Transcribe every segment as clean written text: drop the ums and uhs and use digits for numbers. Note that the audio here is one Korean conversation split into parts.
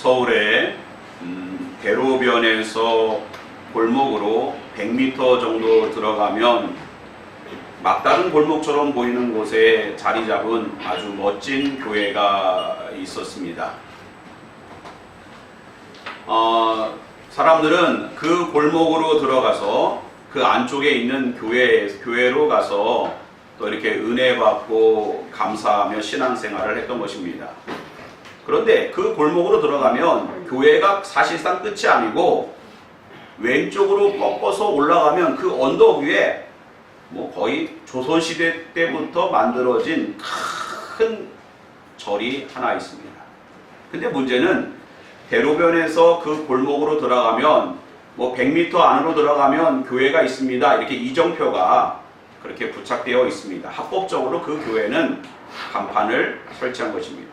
서울의 대로변에서 골목으로 100m 정도 들어가면 막다른 골목처럼 보이는 곳에 자리 잡은 아주 멋진 교회가 있었습니다. 사람들은 그 골목으로 들어가서 그 안쪽에 있는 교회로 가서 또 이렇게 은혜 받고 감사하며 신앙생활을 했던 것입니다. 그런데 그 골목으로 들어가면 교회가 사실상 끝이 아니고 왼쪽으로 꺾어서 올라가면 그 언덕 위에 거의 조선시대 때부터 만들어진 큰 절이 하나 있습니다. 근데 문제는 대로변에서 그 골목으로 들어가면 100m 안으로 들어가면 교회가 있습니다. 이렇게 이정표가 그렇게 부착되어 있습니다. 합법적으로 그 교회는 간판을 설치한 것입니다.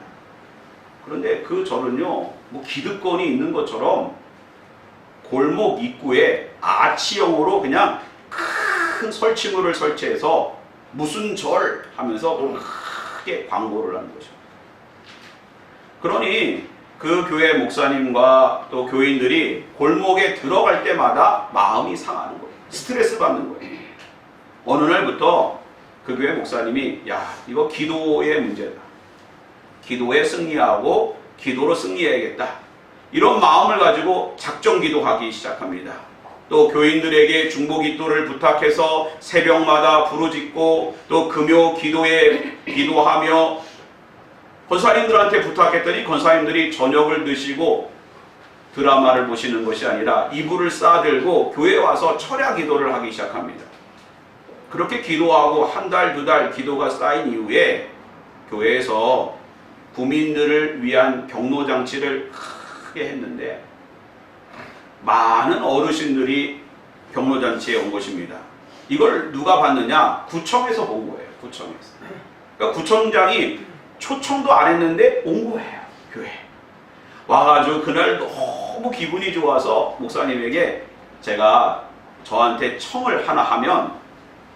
그런데 그 절은요, 기득권이 있는 것처럼 골목 입구에 아치형으로 그냥 큰 설치물을 설치해서 무슨 절 하면서 크게 광고를 하는 거죠. 그러니 그 교회 목사님과 또 교인들이 골목에 들어갈 때마다 마음이 상하는 거예요. 스트레스 받는 거예요. 어느 날부터 그 교회 목사님이 이거 기도의 문제다. 기도에 승리하고 기도로 승리해야겠다. 이런 마음을 가지고 작정 기도하기 시작합니다. 또 교인들에게 중보 기도를 부탁해서 새벽마다 부르짖고 또 금요 기도에 기도하며 권사님들한테 부탁했더니 권사님들이 저녁을 드시고 드라마를 보시는 것이 아니라 이불을 싸들고 교회에 와서 철야 기도를 하기 시작합니다. 그렇게 기도하고 한 달, 두 달 기도가 쌓인 이후에 교회에서 구민들을 위한 경로장치를 크게 했는데 많은 어르신들이 경로잔치에 온 것입니다. 이걸 누가 봤느냐? 구청에서 본 거예요. 구청에서. 그러니까 구청장이 초청도 안 했는데 온 거예요. 교회. 와가지고 그날 너무 기분이 좋아서 목사님에게 제가 저한테 청을 하나 하면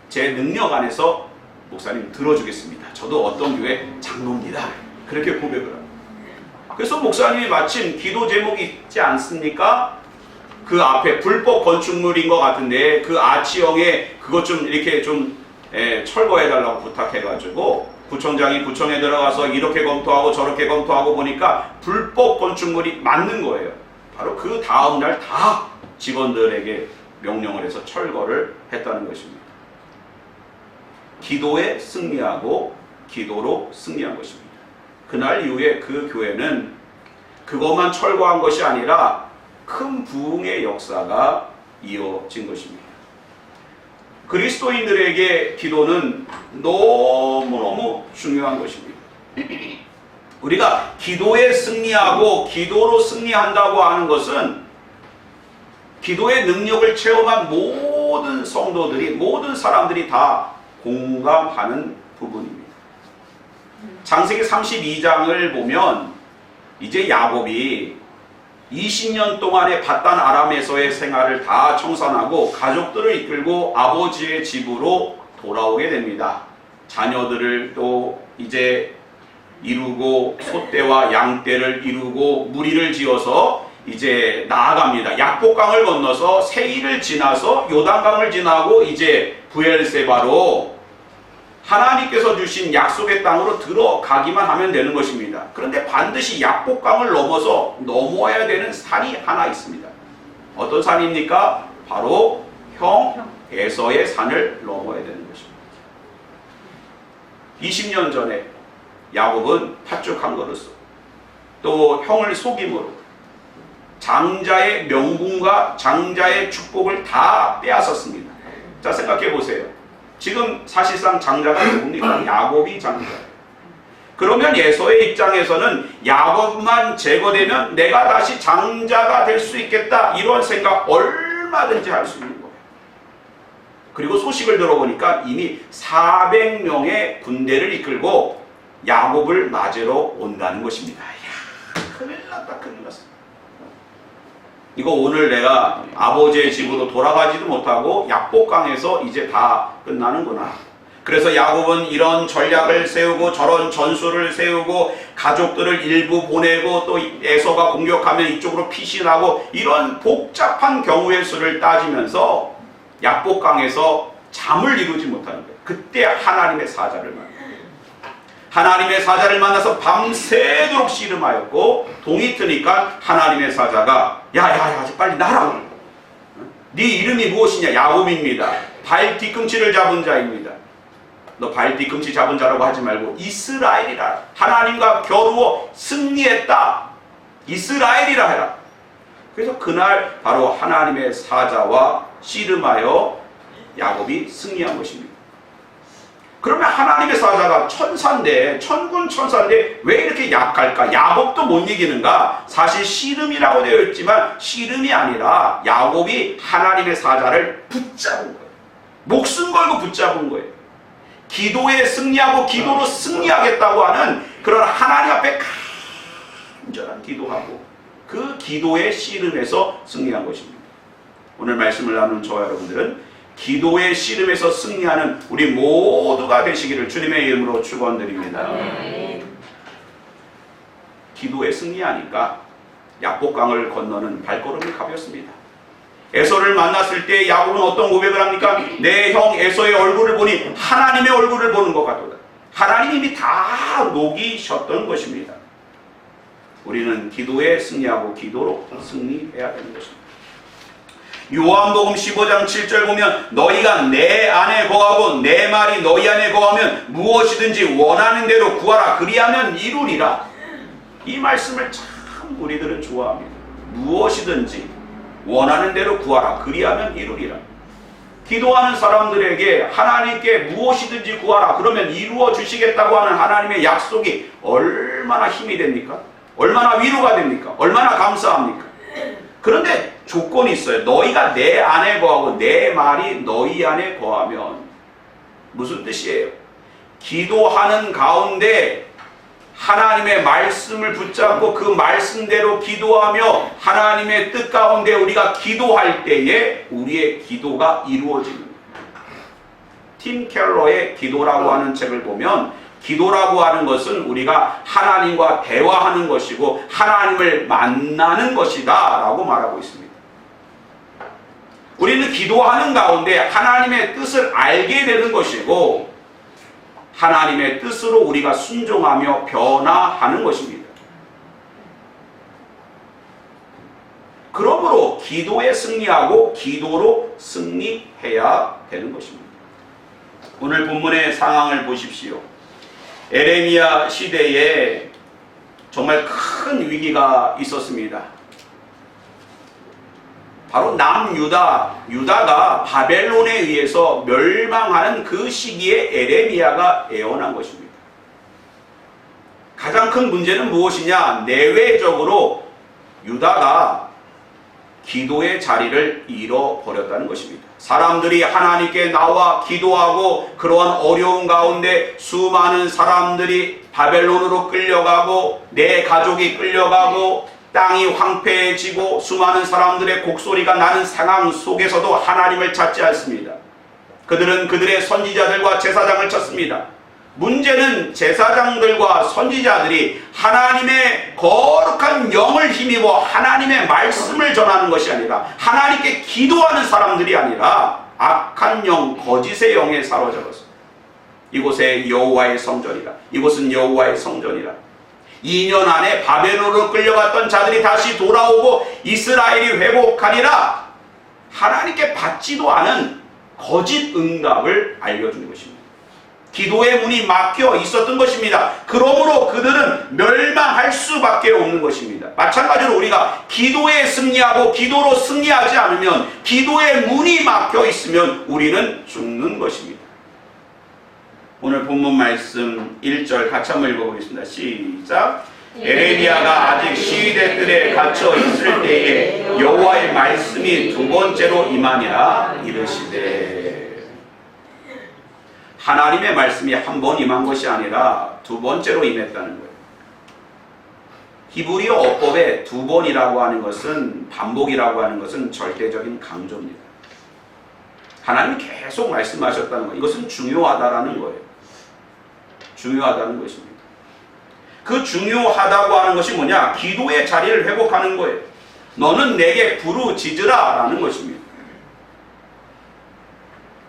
제 능력 안에서 목사님 들어주겠습니다. 저도 어떤 교회 장로입니다. 그렇게 고백을 합니다. 그래서 목사님이 마침 기도 제목이 있지 않습니까? 그 앞에 불법 건축물인 것 같은데 그 아치형에 그것 좀 이렇게 좀 철거해달라고 부탁해가지고 구청장이 구청에 들어가서 이렇게 검토하고 저렇게 검토하고 보니까 불법 건축물이 맞는 거예요. 바로 그 다음날 다 직원들에게 명령을 해서 철거를 했다는 것입니다. 기도에 승리하고 기도로 승리한 것입니다. 그날 이후에 그 교회는 그것만 철거한 것이 아니라 큰 부흥의 역사가 이어진 것입니다. 그리스도인들에게 기도는 너무너무 중요한 것입니다. 우리가 기도에 승리하고 기도로 승리한다고 하는 것은 기도의 능력을 체험한 모든 성도들이, 모든 사람들이 다 공감하는 부분입니다. 창세기 32장을 보면 이제 야곱이 20년 동안의 밧단 아람에서의 생활을 다 청산하고 가족들을 이끌고 아버지의 집으로 돌아오게 됩니다. 자녀들을 또 이제 이루고 소떼와 양떼를 이루고 무리를 지어서 이제 나아갑니다. 약복강을 건너서 세일을 지나서 요단강을 지나고 이제 브엘세바로 하나님께서 주신 약속의 땅으로 들어가기만 하면 되는 것입니다. 그런데 반드시 약복강을 넘어야 되는 산이 하나 있습니다. 어떤 산입니까? 바로 형 에서의 산을 넘어야 되는 것입니다. 20년 전에 야곱은 팥죽 한 그릇으로 또 형을 속임으로 장자의 명분과 장자의 축복을 다 빼앗았습니다. 자, 생각해 보세요. 지금 사실상 장자가 누굽니까? 야곱이 장자예요. 그러면 에서의 입장에서는 야곱만 제거되면 내가 다시 장자가 될 수 있겠다, 이런 생각 얼마든지 할 수 있는 거예요. 그리고 소식을 들어보니까 이미 400명의 군대를 이끌고 야곱을 맞으러 온다는 것입니다. 이야, 큰일 났다, 큰일 났어. 이거 오늘 내가 아버지의 집으로 돌아가지도 못하고 약복강에서 이제 다 끝나는구나. 그래서 야곱은 이런 전략을 세우고 저런 전술을 세우고 가족들을 일부 보내고 또 에서가 공격하면 이쪽으로 피신하고 이런 복잡한 경우의 수를 따지면서 약복강에서 잠을 이루지 못하는 거예요. 그때 하나님의 사자를 만나요. 하나님의 사자를 만나서 밤새도록 씨름하였고 동이 트니까 하나님의 사자가 야야야 빨리 날아. 네 이름이 무엇이냐? 야곱입니다. 발 뒤꿈치를 잡은 자입니다. 너 발 뒤꿈치 잡은 자라고 하지 말고 이스라엘이라. 하나님과 겨루어 승리했다. 이스라엘이라 해라. 그래서 그날 바로 하나님의 사자와 씨름하여 야곱이 승리한 것입니다. 그러면 하나님의 사자가 천사인데 천군 천사인데 왜 이렇게 약할까? 야곱도 못 이기는가? 사실 씨름이라고 되어 있지만 씨름이 아니라 야곱이 하나님의 사자를 붙잡은 거예요. 목숨 걸고 붙잡은 거예요. 기도에 승리하고 기도로 승리하겠다고 하는 그런 하나님 앞에 간절한 기도하고 그 기도의 씨름에서 승리한 것입니다. 오늘 말씀을 나눈 저와 여러분들은 기도의 씨름에서 승리하는 우리 모두가 되시기를 주님의 이름으로 축원드립니다. 기도에 승리하니까 약복강을 건너는 발걸음이 가볍습니다. 에서를 만났을 때 야곱은 어떤 고백을 합니까? 내 형 에서의 얼굴을 보니 하나님의 얼굴을 보는 것 같도다. 하나님이 다 녹이셨던 것입니다. 우리는 기도에 승리하고 기도로 승리해야 되는 것입니다. 요한복음 15장 7절 보면 너희가 내 안에 거하고 내 말이 너희 안에 거하면 무엇이든지 원하는 대로 구하라 그리하면 이루리라. 이 말씀을 참 우리들은 좋아합니다. 무엇이든지 원하는 대로 구하라 그리하면 이루리라. 기도하는 사람들에게 하나님께 무엇이든지 구하라 그러면 이루어 주시겠다고 하는 하나님의 약속이 얼마나 힘이 됩니까? 얼마나 위로가 됩니까? 얼마나 감사합니까? 그런데 조건이 있어요. 너희가 내 안에 거하고 내 말이 너희 안에 거하면 무슨 뜻이에요? 기도하는 가운데 하나님의 말씀을 붙잡고 그 말씀대로 기도하며 하나님의 뜻 가운데 우리가 기도할 때에 우리의 기도가 이루어지는 거예요. 팀 켈러의 기도라고 하는 책을 보면 기도라고 하는 것은 우리가 하나님과 대화하는 것이고 하나님을 만나는 것이다 라고 말하고 있습니다. 우리는 기도하는 가운데 하나님의 뜻을 알게 되는 것이고 하나님의 뜻으로 우리가 순종하며 변화하는 것입니다. 그러므로 기도에 승리하고 기도로 승리해야 되는 것입니다. 오늘 본문의 상황을 보십시오. 에레미야 시대에 정말 큰 위기가 있었습니다. 바로 유다가 바벨론에 의해서 멸망하는 그 시기에 에레미야가 예언한 것입니다. 가장 큰 문제는 무엇이냐? 내외적으로 유다가 기도의 자리를 잃어버렸다는 것입니다. 사람들이 하나님께 나와 기도하고 그러한 어려운 가운데 수많은 사람들이 바벨론으로 끌려가고 내 가족이 끌려가고 땅이 황폐해지고 수많은 사람들의 곡소리가 나는 상황 속에서도 하나님을 찾지 않습니다. 그들은 그들의 선지자들과 제사장을 찾습니다. 문제는 제사장들과 선지자들이 하나님의 거룩한 영을 힘입어 하나님의 말씀을 전하는 것이 아니라 하나님께 기도하는 사람들이 아니라 악한 영, 거짓의 영에 사로잡았습니다. 이곳에 여호와의 성전이라. 이곳은 여호와의 성전이라. 2년 안에 바벨론으로 끌려갔던 자들이 다시 돌아오고 이스라엘이 회복하리라. 하나님께 받지도 않은 거짓 응답을 알려주는 것입니다. 기도의 문이 막혀 있었던 것입니다. 그러므로 그들은 멸망할 수밖에 없는 것입니다. 마찬가지로 우리가 기도에 승리하고 기도로 승리하지 않으면 기도의 문이 막혀 있으면 우리는 죽는 것입니다. 오늘 본문 말씀 1절 같이 한번 읽어보겠습니다. 시작. 에레미야가 아직 시위대 뜰에 갇혀 있을 때에 여호와의 말씀이 두 번째로 임하니라 이르시되. 하나님의 말씀이 한 번 임한 것이 아니라 두 번째로 임했다는 거예요. 히브리어 어법에 두 번이라고 하는 것은 반복이라고 하는 것은 절대적인 강조입니다. 하나님이 계속 말씀하셨다는 거. 이것은 중요하다라는 거예요. 중요하다는 것입니다. 그 중요하다고 하는 것이 뭐냐? 기도의 자리를 회복하는 거예요. 너는 내게 부르짖으라 라는 것입니다.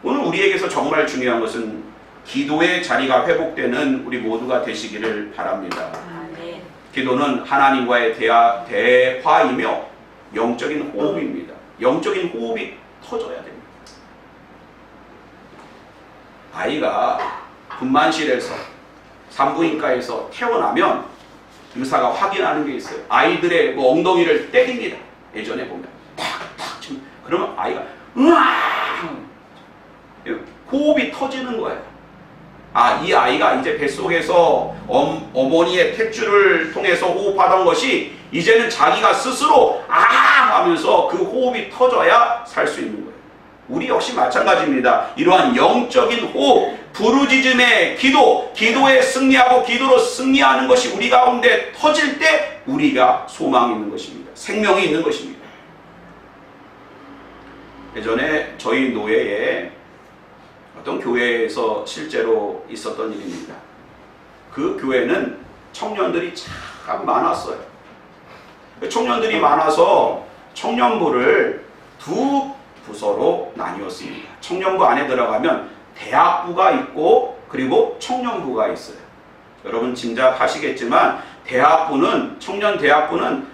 오늘 우리에게서 정말 중요한 것은 기도의 자리가 회복되는 우리 모두가 되시기를 바랍니다. 기도는 하나님과의 대화이며 영적인 호흡입니다. 영적인 호흡이 터져야 됩니다. 아이가 분만실에서 산부인과에서 태어나면 의사가 확인하는 게 있어요. 아이들의 엉덩이를 때립니다. 예전에 보면 탁탁 치면 그러면 아이가 으아 호흡이 터지는 거예요. 아, 이 아이가 이제 뱃속에서 어머니의 탯줄을 통해서 호흡하던 것이 이제는 자기가 스스로 아 하면서 그 호흡이 터져야 살 수 있는 거예요. 우리 역시 마찬가지입니다. 이러한 영적인 호흡, 부르짖음의 기도, 기도에 승리하고 기도로 승리하는 것이 우리 가운데 터질 때 우리가 소망이 있는 것입니다. 생명이 있는 것입니다. 예전에 저희 노예에 어떤 교회에서 실제로 있었던 일입니다. 그 교회는 청년들이 참 많았어요. 청년들이 많아서 청년부를 두 부서로 나뉘었습니다. 청년부 안에 들어가면 대학부가 있고 그리고 청년부가 있어요. 여러분 짐작하시겠지만 청년 대학부는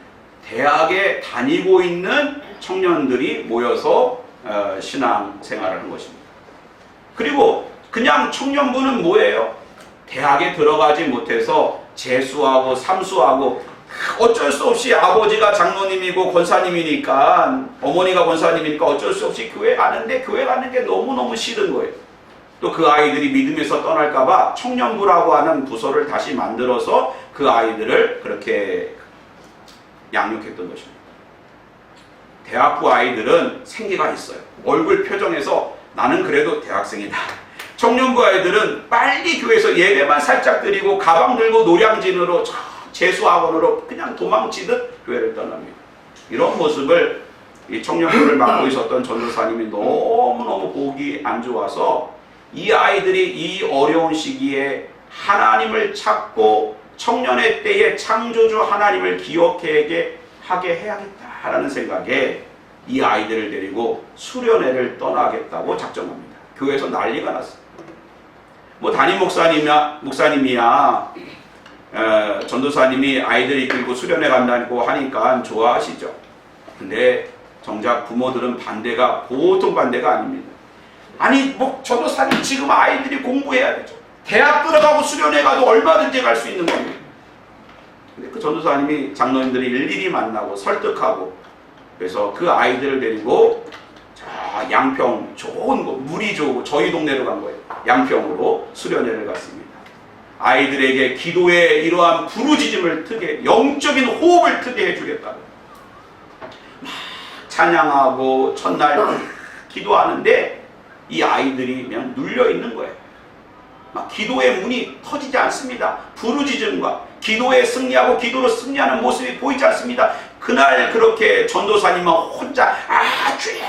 대학에 다니고 있는 청년들이 모여서 신앙 생활을 하는 것입니다. 그리고 그냥 청년부는 뭐예요? 대학에 들어가지 못해서 재수하고 삼수하고 어쩔 수 없이 아버지가 장로님이고 권사님이니까 어머니가 권사님이니까 어쩔 수 없이 교회 가는데 교회 가는 게 너무너무 싫은 거예요. 또 그 아이들이 믿음에서 떠날까봐 청년부라고 하는 부서를 다시 만들어서 그 아이들을 그렇게 양육했던 것입니다. 대학부 아이들은 생기가 있어요. 얼굴 표정에서 나는 그래도 대학생이다. 청년부 아이들은 빨리 교회에서 예배만 살짝 드리고 가방 들고 노량진으로 재수학원으로 그냥 도망치듯 교회를 떠납니다. 이런 모습을 이 청년부를 맡고 있었던 전도사님이 너무너무 보기 안 좋아서 이 아이들이 이 어려운 시기에 하나님을 찾고 청년의 때에 창조주 하나님을 기억하게 해야겠다라는 생각에 이 아이들을 데리고 수련회를 떠나겠다고 작정합니다. 교회에서 난리가 났어요. 뭐 담임 목사님이야 전도사님이 아이들 이끌고 수련회 간다고 하니까 좋아하시죠. 근데 정작 부모들은 반대가 보통 반대가 아닙니다. 아니 뭐 전도사님 지금 아이들이 공부해야 되죠. 대학 들어가고 수련회 가도 얼마든지 갈 수 있는 겁니다. 근데 그 전도사님이 장로님들이 일일이 만나고 설득하고 그래서 그 아이들을 데리고 양평 좋은 곳 물이 좋고 저희 동네로 간 거예요. 양평으로 수련회를 갔습니다. 아이들에게 기도의 이러한 부르짖음을 트게 영적인 호흡을 트게 해주겠다고 막 찬양하고 첫날 기도하는데 이 아이들이 그냥 눌려있는 거예요. 막 기도의 문이 터지지 않습니다. 부르짖음과 기도에 승리하고 기도로 승리하는 모습이 보이지 않습니다. 그날 그렇게 전도사님은 혼자 주야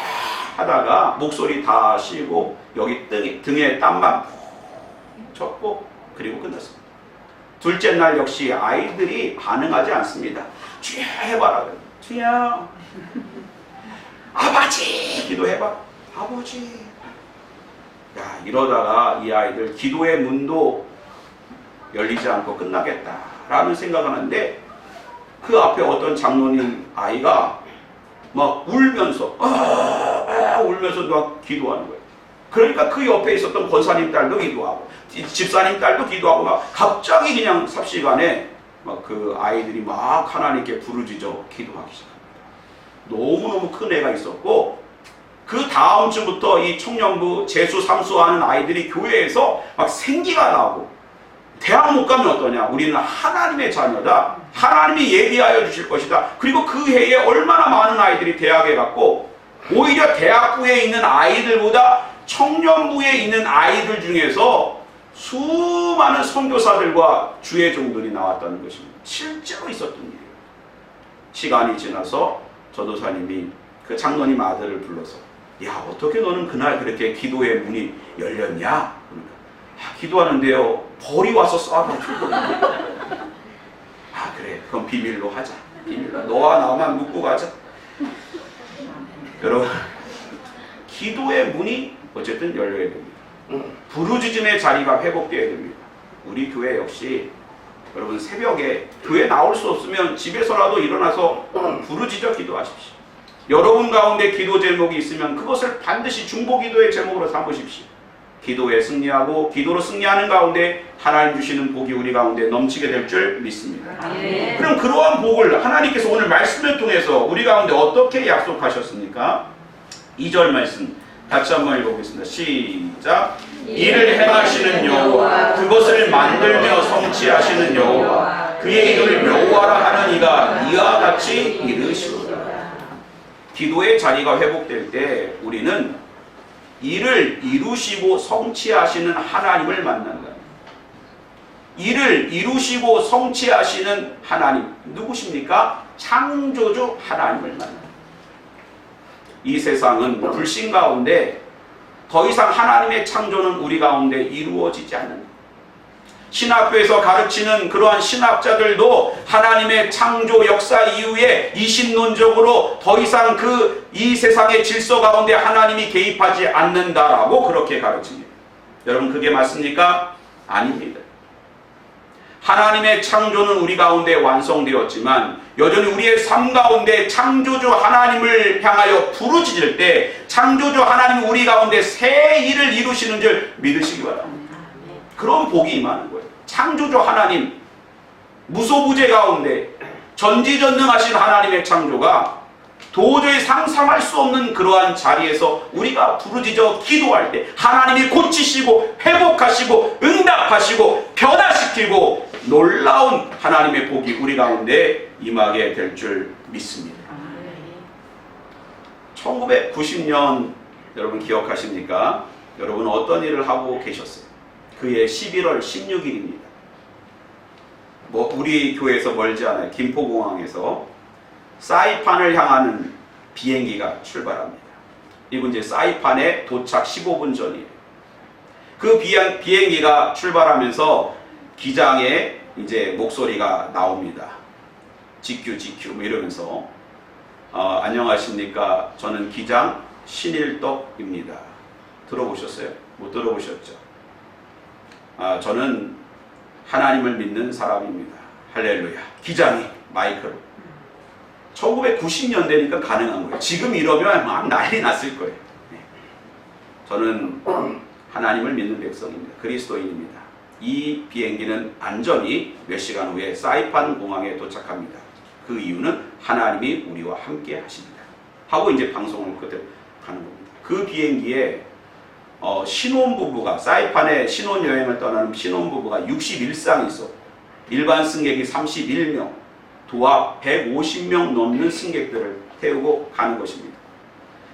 하다가 목소리 다 쉬고 여기 등에 땀만 푹 젖고 그리고 끝났습니다. 둘째 날 역시 아이들이 반응하지 않습니다. 주야 해봐라. 주야 아버지 기도해봐. 아버지. 야, 이러다가 이 아이들 기도의 문도 열리지 않고 끝나겠다라는 생각을 하는데 그 앞에 어떤 장로님 아이가 막 울면서 울면서 막 기도하는 거예요. 그러니까 그 옆에 있었던 권사님 딸도 기도하고 집사님 딸도 기도하고 막 갑자기 그냥 삽시간에 막 그 아이들이 막 하나님께 부르짖어 기도하기 시작합니다. 너무너무 큰 애가 있었고 그 다음 주부터 이 청년부 재수 삼수하는 아이들이 교회에서 막 생기가 나고 대학 못 가면 어떠냐? 우리는 하나님의 자녀다. 하나님이 예비하여 주실 것이다. 그리고 그 해에 얼마나 많은 아이들이 대학에 갔고 오히려 대학부에 있는 아이들보다 청년부에 있는 아이들 중에서 수많은 선교사들과 주의 종들이 나왔다는 것입니다. 실제로 있었던 일이에요. 시간이 지나서 전도사님이 그 장로님 아들을 불러서 야, 어떻게 너는 그날 그렇게 기도의 문이 열렸냐? 그러니까, 기도하는데요, 벌이 와서 쏴가지고. 그래, 그럼 비밀로 하자. 비밀로. 너와 나만 묻고 가자. 여러분, 기도의 문이 어쨌든 열려야 됩니다. 부르짖음의 자리가 회복되어야 됩니다. 우리 교회 역시 여러분 새벽에 교회 나올 수 없으면 집에서라도 일어나서 부르짖어 기도하십시오. 여러분 가운데 기도 제목이 있으면 그것을 반드시 중보기도의 제목으로 삼으십시오. 기도에 승리하고 기도로 승리하는 가운데 하나님 주시는 복이 우리 가운데 넘치게 될 줄 믿습니다. 그럼 그러한 복을 하나님께서 오늘 말씀을 통해서 우리 가운데 어떻게 약속하셨습니까? 2절 말씀 같이 한번 읽어보겠습니다. 시작. 이를 행하시는 여호와, 그것을 만들며 성취하시는 여호와, 그의 이름을 여호와라 하는 이가 이와 같이 이르시리라. 기도의 자리가 회복될 때 우리는 이를 이루시고 성취하시는 하나님을 만난다. 이를 이루시고 성취하시는 하나님 누구십니까? 창조주 하나님을 만난다. 이 세상은 불신 가운데 더 이상 하나님의 창조는 우리 가운데 이루어지지 않는다. 신학교에서 가르치는 그러한 신학자들도 하나님의 창조 역사 이후에 이신론적으로 더 이상 이 세상의 질서 가운데 하나님이 개입하지 않는다라고 그렇게 가르칩니다. 여러분 그게 맞습니까? 아닙니다. 하나님의 창조는 우리 가운데 완성되었지만 여전히 우리의 삶 가운데 창조주 하나님을 향하여 부르짖을 때 창조주 하나님 우리 가운데 새 일을 이루시는 줄 믿으시기 바랍니다. 그런 복이 임하는 거예요. 창조주 하나님 무소부재 가운데 전지전능하신 하나님의 창조가 도저히 상상할 수 없는 그러한 자리에서 우리가 부르짖어 기도할 때 하나님이 고치시고 회복하시고 응답하시고 변화시키고 놀라운 하나님의 복이 우리 가운데 임하게 될 줄 믿습니다. 1990년 여러분 기억하십니까? 여러분 어떤 일을 하고 계셨어요? 그해 11월 16일입니다. 우리 교회에서 멀지 않아요. 김포공항에서 사이판을 향하는 비행기가 출발합니다. 이건 이제 사이판에 도착 15분 전이에요. 그 비행기가 출발하면서 기장의 이제 목소리가 나옵니다. GQ 뭐 이러면서 안녕하십니까? 저는 기장 신일덕입니다. 들어보셨어요? 못 들어보셨죠? 저는 하나님을 믿는 사람입니다. 할렐루야. 기장이 마이크로. 1990년대니까 가능한 거예요. 지금 이러면 막 난리 났을 거예요. 저는 하나님을 믿는 백성입니다. 그리스도인입니다. 이 비행기는 안전히 몇 시간 후에 사이판 공항에 도착합니다. 그 이유는 하나님이 우리와 함께 하십니다. 하고 이제 방송을 그대로 가는 겁니다. 그 비행기에 신혼부부가 사이판에 신혼여행을 떠나는 신혼부부가 61쌍 있어 일반 승객이 31명 도합 150명 넘는 승객들을 태우고 가는 것입니다.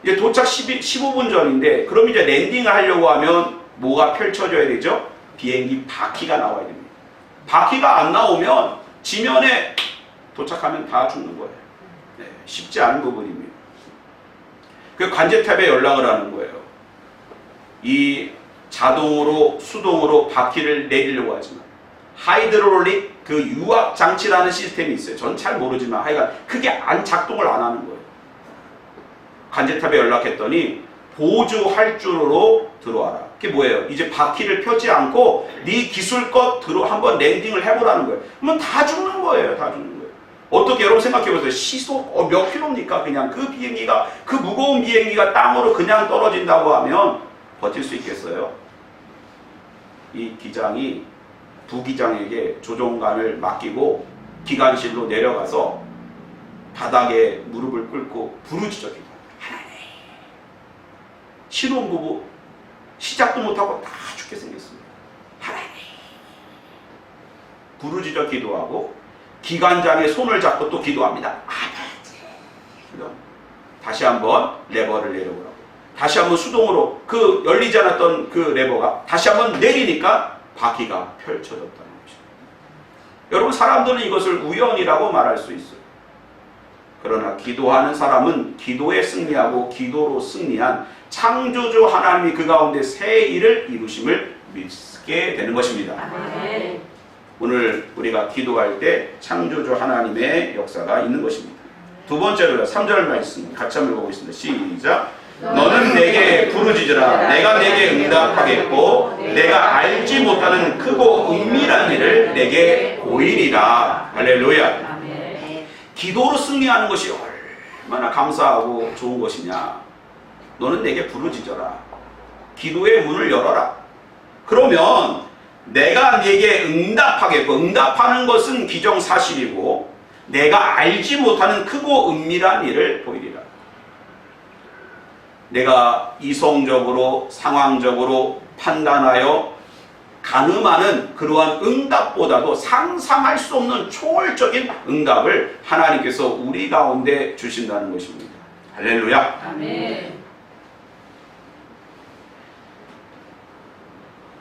이제 도착 15분 전인데 그럼 이제 랜딩을 하려고 하면 뭐가 펼쳐져야 되죠? 비행기 바퀴가 나와야 됩니다. 바퀴가 안 나오면 지면에 도착하면 다 죽는 거예요. 네, 쉽지 않은 부분입니다. 그 관제탑에 연락을 하는 거예요. 이 자동으로 수동으로 바퀴를 내리려고 하지만 하이드롤릭 그 유압 장치라는 시스템이 있어요. 전 잘 모르지만 하여간 그게 작동을 안 하는 거예요. 관제탑에 연락했더니 보조 활주로로 들어와라. 그게 뭐예요? 이제 바퀴를 펴지 않고 네 기술껏 한번 랜딩을 해보라는 거예요. 그러면 다 죽는 거예요. 다 죽는 거예요. 어떻게 여러분 생각해보세요. 시속 몇 킬로입니까? 그냥 그 비행기가 그 무거운 비행기가 땅으로 그냥 떨어진다고 하면 버틸 수 있겠어요? 이 기장이 부기장에게 조종관을 맡기고 기관실로 내려가서 바닥에 무릎을 꿇고 부르짖어 기도합니다. 하나님, 신혼부부 시작도 못하고 다 죽게 생겼습니다. 하나님, 부르짖어 기도하고 기관장의 손을 잡고 또 기도합니다. 아버지, 다시 한번 레버를 내려보라고. 다시 한번 수동으로 그 열리지 않았던 그 레버가 다시 한번 내리니까 바퀴가 펼쳐졌다는 것입니다. 여러분 사람들은 이것을 우연이라고 말할 수 있어요. 그러나 기도하는 사람은 기도에 승리하고 기도로 승리한 창조주 하나님이 그 가운데 새 일을 이루심을 믿게 되는 것입니다. 아멘. 오늘 우리가 기도할 때 창조주 하나님의 역사가 있는 것입니다. 두 번째로요. 3절 말씀 같이 한번 읽어보겠습니다. 시작. 너는 내게 부르짖으라. 내가 내게 응답하겠고 내가 알지 못하는 크고 은밀한 일을 내게 보이리라. 할렐루야. 기도로 승리하는 것이 얼마나 감사하고 좋은 것이냐. 너는 내게 부르짖어라. 기도의 문을 열어라. 그러면 내가 내게 응답하겠고, 응답하는 것은 기정사실이고 내가 알지 못하는 크고 은밀한 일을 보이리라. 내가 이성적으로 상황적으로 판단하여 가늠하는 그러한 응답보다도 상상할 수 없는 초월적인 응답을 하나님께서 우리 가운데 주신다는 것입니다. 할렐루야. 아멘.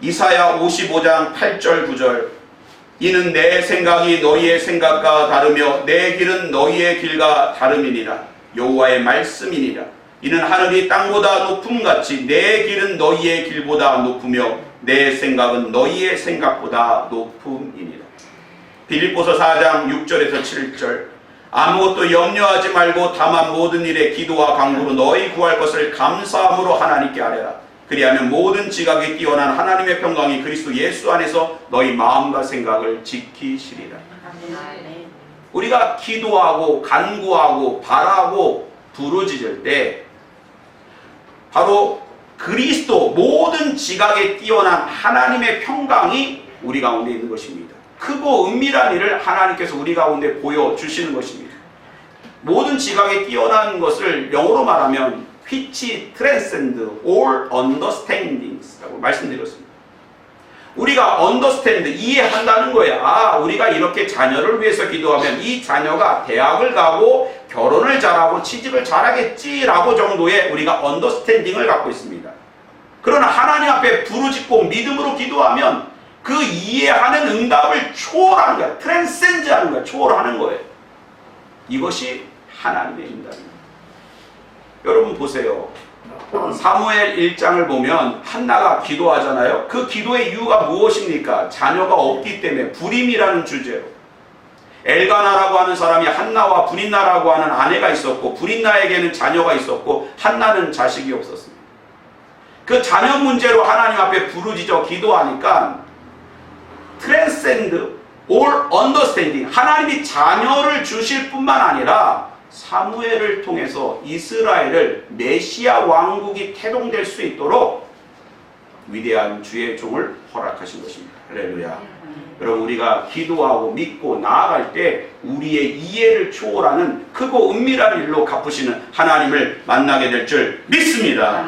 이사야 55장 8절 9절. 이는 내 생각이 너희의 생각과 다르며 내 길은 너희의 길과 다름이니라. 여호와의 말씀이니라. 이는 하늘이 땅보다 높음같이 내 길은 너희의 길보다 높으며 내 생각은 너희의 생각보다 높음이니라. 빌립보서 4장 6절에서 7절. 아무것도 염려하지 말고 다만 모든 일에 기도와 간구로 너희 구할 것을 감사함으로 하나님께 아뢰라. 그리하면 모든 지각이 뛰어난 하나님의 평강이 그리스도 예수 안에서 너희 마음과 생각을 지키시리라. 아멘. 우리가 기도하고 간구하고 바라고 부르짖을 때 바로 그리스도 모든 지각에 뛰어난 하나님의 평강이 우리 가운데 있는 것입니다. 크고 은밀한 일을 하나님께서 우리 가운데 보여주시는 것입니다. 모든 지각에 뛰어난 것을 영어로 말하면 which transcend all understandings 라고 말씀드렸습니다. 우리가 understand, 이해한다는 거야. 아, 우리가 이렇게 자녀를 위해서 기도하면 이 자녀가 대학을 가고 결혼을 잘하고 취직을 잘하겠지라고 정도의 우리가 understanding을 갖고 있습니다. 그러나 하나님 앞에 부르짖고 믿음으로 기도하면 그 이해하는 응답을 초월하는 거야. transcend 하는 거야. 초월하는 거예요. 이것이 하나님의 응답입니다. 여러분 보세요. 사무엘 1장을 보면 한나가 기도하잖아요. 그 기도의 이유가 무엇입니까? 자녀가 없기 때문에 불임이라는 주제로. 엘가나라고 하는 사람이 한나와 브린나라고 하는 아내가 있었고 브린나에게는 자녀가 있었고 한나는 자식이 없었습니다. 그 자녀 문제로 하나님 앞에 부르짖어 기도하니까 transcend all understanding, 하나님이 자녀를 주실 뿐만 아니라 사무엘을 통해서 이스라엘을 메시아 왕국이 태동될 수 있도록 위대한 주의 종을 허락하신 것입니다. 할렐루야. 여러분 우리가 기도하고 믿고 나아갈 때 우리의 이해를 초월하는 크고 은밀한 일로 갚으시는 하나님을 만나게 될 줄 믿습니다.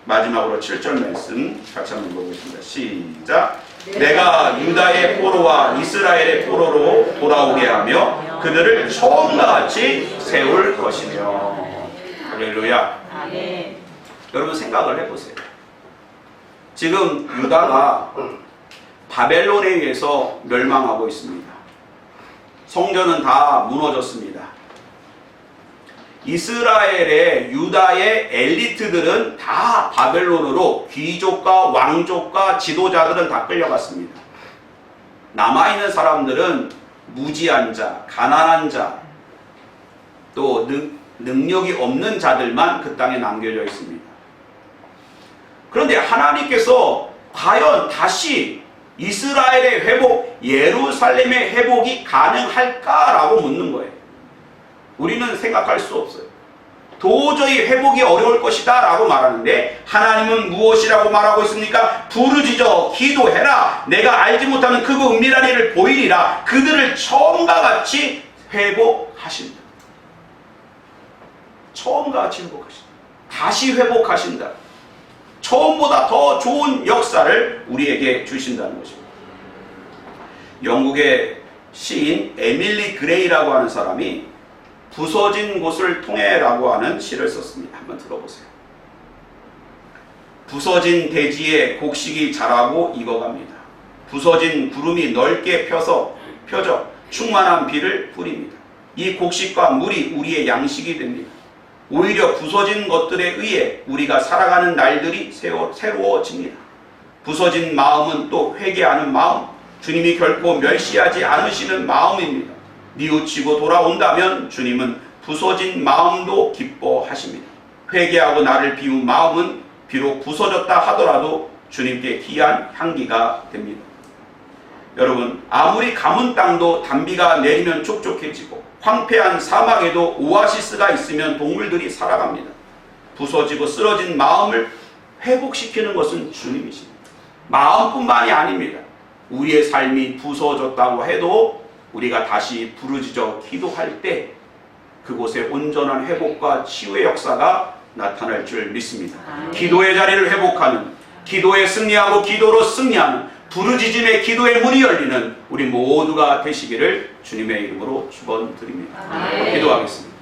마지막으로 7절 말씀 같이 한번 보겠습니다. 시작. 내가 유다의 포로와 이스라엘의 포로로 돌아오게 하며 그들을 처음과 같이 세울 것이며. 할렐루야. 아멘. 여러분 생각을 해보세요. 지금 유다가 바벨론에 의해서 멸망하고 있습니다. 성전은 다 무너졌습니다. 이스라엘의 유다의 엘리트들은 다 바벨론으로 귀족과 왕족과 지도자들은 다 끌려갔습니다. 남아있는 사람들은 무지한 자, 가난한 자, 또 능력이 없는 자들만 그 땅에 남겨져 있습니다. 그런데 하나님께서 과연 다시 이스라엘의 회복, 예루살렘의 회복이 가능할까라고 묻는 거예요. 우리는 생각할 수 없어요. 도저히 회복이 어려울 것이다 라고 말하는데 하나님은 무엇이라고 말하고 있습니까? 부르짖어 기도해라. 내가 알지 못하는 크고 은밀한 일을 보이리라. 그들을 처음과 같이 회복하신다. 처음과 같이 회복하신다. 다시 회복하신다. 처음보다 더 좋은 역사를 우리에게 주신다는 것입니다. 영국의 시인 에밀리 그레이라고 하는 사람이 부서진 곳을 통해라고 하는 시를 썼습니다. 한번 들어보세요. 부서진 대지에 곡식이 자라고 익어갑니다. 부서진 구름이 넓게 펴져 충만한 비를 뿌립니다. 이 곡식과 물이 우리의 양식이 됩니다. 오히려 부서진 것들에 의해 우리가 살아가는 날들이 새로워집니다. 부서진 마음은 또 회개하는 마음, 주님이 결코 멸시하지 않으시는 마음입니다. 뉘우치고 돌아온다면 주님은 부서진 마음도 기뻐하십니다. 회개하고 나를 비운 마음은 비록 부서졌다 하더라도 주님께 귀한 향기가 됩니다. 여러분, 아무리 가문 땅도 단비가 내리면 촉촉해지고 황폐한 사막에도 오아시스가 있으면 동물들이 살아갑니다. 부서지고 쓰러진 마음을 회복시키는 것은 주님이십니다. 마음뿐만이 아닙니다. 우리의 삶이 부서졌다고 해도 우리가 다시 부르짖어 기도할 때 그곳에 온전한 회복과 치유의 역사가 나타날 줄 믿습니다. 기도의 자리를 회복하는, 기도에 승리하고 기도로 승리하는, 부르짖음의 기도의 문이 열리는 우리 모두가 되시기를 주님의 이름으로 축원드립니다. 기도하겠습니다.